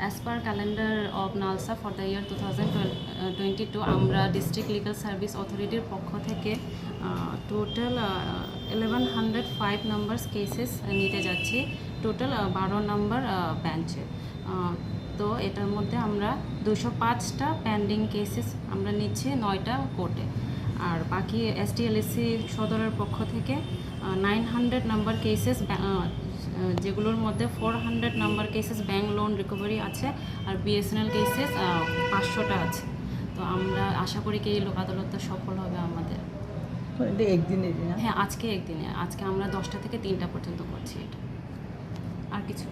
As per calendar of NALSA for the year 2022 আমরা district legal service অথরিটির পক্ষ থেকে টোটাল 1105 নাম্বার কেসেস নিতে যাচ্ছি, টোটাল 12 নাম্বার বেঞ্চে। তো এটার মধ্যে আমরা 205টা পেন্ডিং কেসেস আমরা নিচ্ছি 9টা কোর্টে, আর বাকি STLSC সদরের পক্ষ থেকে 900 নাম্বার কেসেস, যেগুলোর মধ্যে 400 number cases bank loan recovery আছে, আর BSNL কেসেস 500টা আছে। তো আমরা আশা করি কি এই লোক আদালতটা সফল হবে আমাদের। একদিনে? হ্যাঁ, আজকে একদিনে। আজকে আমরা 10টা থেকে 3টা পর্যন্ত করছি এটা, আর কিছু।